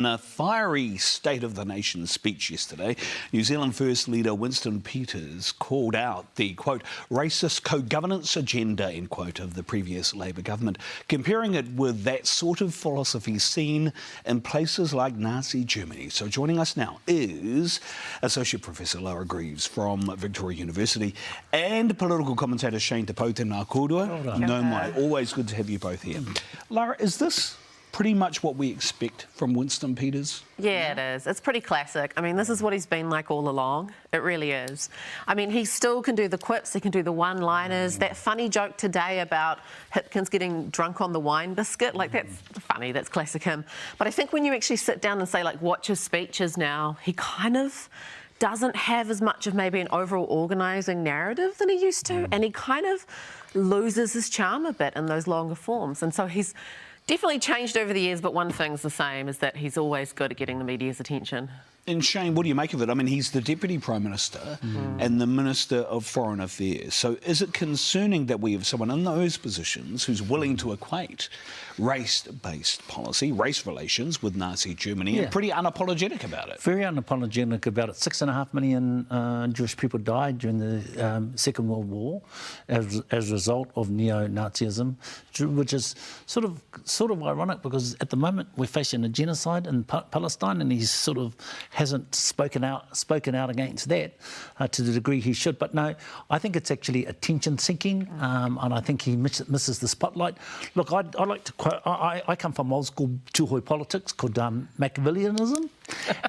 In a fiery State of the Nation speech yesterday, New Zealand First Leader Winston Peters called out the, quote, racist co-governance agenda, end quote, of the previous Labour government, comparing it with that sort of philosophy seen in places like Nazi Germany. So joining us now is Associate Professor Lara Greaves from Victoria University and political commentator Shane Te Pou. Tēnā kōrua. No mai. Always good to have you both here. Lara, is this pretty much what we expect from Winston Peters? Yeah, it is. It's pretty classic. I mean, this is what he's been like all along. It really is. I mean, he still can do the quips, he can do the one-liners. That funny joke today about Hipkins getting drunk on the wine biscuit, like, that's funny, that's classic him. But I think when you actually sit down and say, like, watch his speeches now, he kind of doesn't have as much of maybe an overall organising narrative than he used to, and he kind of loses his charm a bit in those longer forms. And so he's definitely changed over the years, but one thing's the same, is that he's always good at getting the media's attention. And Shane, what do you make of it? I mean, he's the Deputy Prime Minister and the Minister of Foreign Affairs. So is it concerning that we have someone in those positions who's willing to equate race-based policy, race relations with Nazi Germany, and pretty unapologetic about it? Very unapologetic about it. 6.5 million Jewish people died during the Second World War as a result of neo-Nazism, which is sort of ironic because at the moment we're facing a genocide in Palestine, and he's sort of hasn't spoken out against that to the degree he should. But no, I think it's actually attention-seeking, and I think he misses the spotlight. Look, I'd like to quote, I come from old-school Tūhoi politics called Machiavellianism,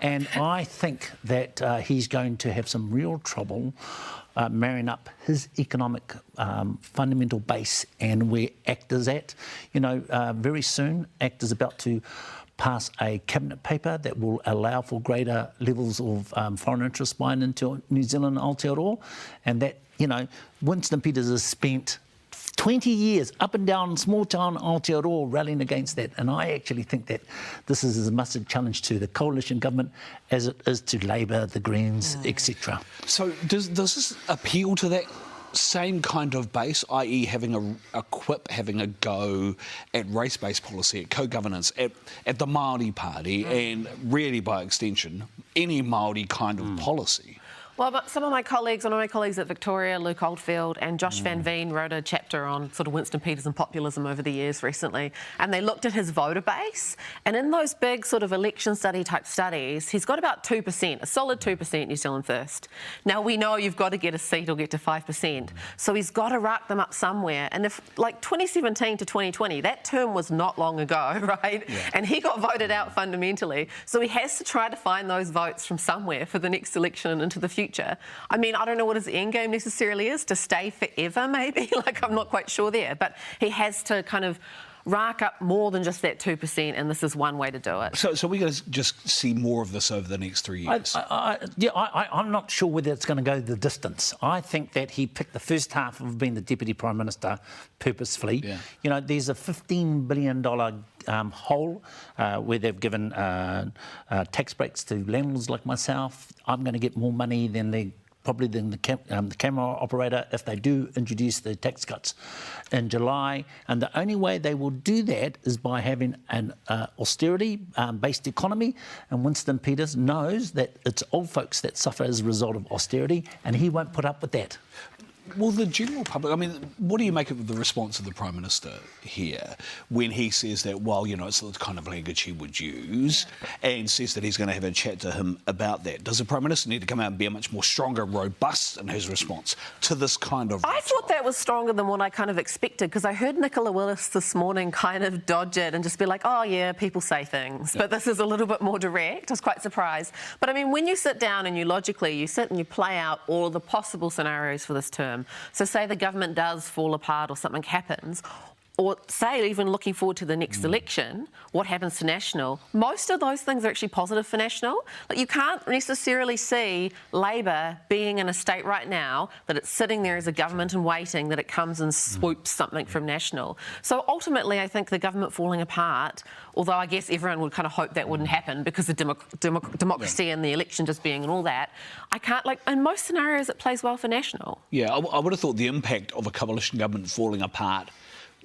and I think that he's going to have some real trouble marrying up his economic fundamental base and where ACT is at. You know, very soon ACT is about to pass a cabinet paper that will allow for greater levels of foreign interest buying into New Zealand and Aotearoa, and that, you know, Winston Peters has spent 20 years up and down small town Aotearoa rallying against that, and I actually think that this is as much a challenge to the coalition government as it is to Labour, the Greens, etc. So does this appeal to that same kind of base, i.e. having a quip, having a go at race-based policy, at co-governance, at the Māori Party, and really by extension, any Māori kind of policy? Well, but some of my colleagues, one of my colleagues at Victoria, Luke Oldfield, and Josh Van Veen wrote a chapter on sort of Winston Peters and populism over the years recently, and they looked at his voter base, and in those big sort of election study type studies, he's got about 2%, a solid 2% New Zealand First. Now, we know you've got to get a seat or get to 5%, so he's got to rack them up somewhere, and if, like 2017 to 2020, that term was not long ago, right? Yeah. And he got voted out fundamentally, so he has to try to find those votes from somewhere for the next election and into the future. I mean, I don't know what his end game necessarily is, to stay forever maybe, like I'm not quite sure there, but he has to kind of rack up more than just that 2%, and this is one way to do it. So we're going to just see more of this over the next 3 years? I'm not sure whether it's going to go the distance. I think that he picked the first half of being the Deputy Prime Minister purposefully. Yeah. You know, there's a $15 billion hole where they've given tax breaks to landlords like myself. I'm going to get more money than the camera operator if they do introduce the tax cuts in July. And the only way they will do that is by having an austerity-based economy. And Winston Peters knows that it's old folks that suffer as a result of austerity, and he won't put up with that. Well, the general public, I mean, what do you make of the response of the Prime Minister here when he says that, well, you know, it's the kind of language he would use, and says that he's going to have a chat to him about that? Does the Prime Minister need to come out and be a much more stronger, robust in his response to this kind of... I thought that was stronger than what I kind of expected, because I heard Nicola Willis this morning kind of dodge it and just be like, oh, yeah, people say things, but this is a little bit more direct. I was quite surprised. But, I mean, when you sit down and you sit and you play out all of the possible scenarios for this term, so say the government does fall apart or something happens, or say even looking forward to the next election, what happens to National? Most of those things are actually positive for National. Like, you can't necessarily see Labour being in a state right now that it's sitting there as a government and waiting that it comes and swoops something from National. So ultimately, I think the government falling apart, although I guess everyone would kind of hope that wouldn't happen because of democracy and the election just being and all that, I can't, like, in most scenarios it plays well for National. Yeah, I would have thought the impact of a coalition government falling apart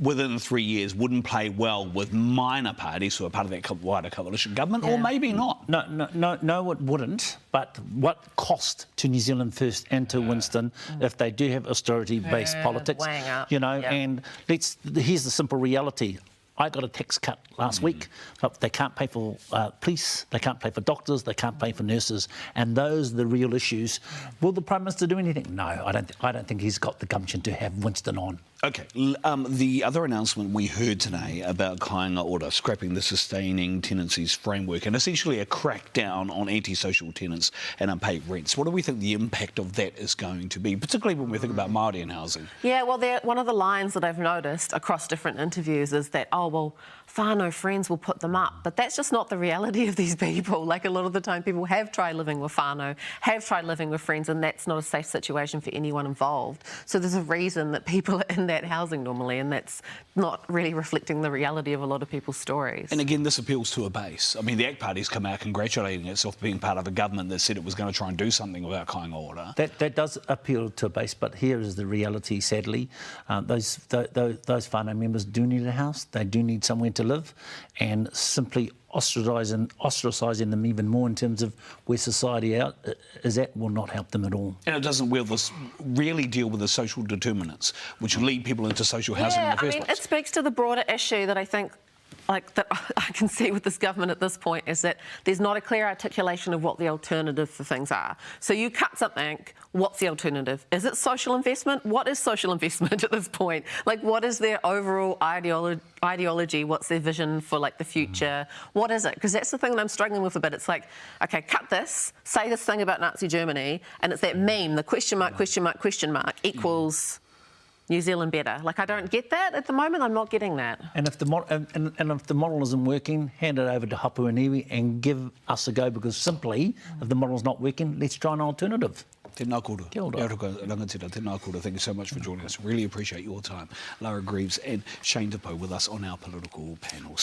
within 3 years wouldn't play well with minor parties who are part of that wider coalition government, or maybe not. No, it wouldn't. But what cost to New Zealand First and to Winston if they do have austerity-based politics? You know, and here's the simple reality. I got a tax cut last week, but they can't pay for police, they can't pay for doctors, they can't pay for nurses, and those are the real issues. Will the Prime Minister do anything? No, I don't think he's got the gumption to have Winston on. OK. The other announcement we heard today about Kāinga order, scrapping the sustaining tenancies framework and essentially a crackdown on antisocial tenants and unpaid rents. What do we think the impact of that is going to be, particularly when we think about Māori and housing? Yeah, well, one of the lines that I've noticed across different interviews is that, oh, well, whānau friends will put them up. But that's just not the reality of these people. Like, a lot of the time people have tried living with whānau, have tried living with friends, and that's not a safe situation for anyone involved. So there's a reason that people are in that housing normally, and that's not really reflecting the reality of a lot of people's stories. And again, this appeals to a base. I mean, the ACT Party's come out congratulating itself being part of a government that said it was going to try and do something about Kāinga order. That does appeal to a base, but here is the reality, sadly. Those whānau members do need a house, they do need somewhere to live, and simply ostracising them even more in terms of where society is at will not help them at all. And it doesn't really deal with the social determinants which lead people into social housing in the first place. It speaks to the broader issue that I think that I can see with this government at this point, is that there's not a clear articulation of what the alternative for things are. So you cut something, what's the alternative? Is it social investment? What is social investment at this point? Like, what is their overall ideology? What's their vision for, like, the future? What is it? Because that's the thing that I'm struggling with a bit. It's like, OK, cut this, say this thing about Nazi Germany, and it's that meme, the question mark, question mark, question mark equals New Zealand better. Like, I don't get that at the moment. I'm not getting that. And if the model isn't working, hand it over to Hapu and Iwi and give us a go, because simply, if the model's not working, let's try an alternative. Tēnā koutou. Kia ora. Tēnā koutou. Thank you so much for joining us. Really appreciate your time. Lara, Greaves and Shane Te Pou with us on our political panel.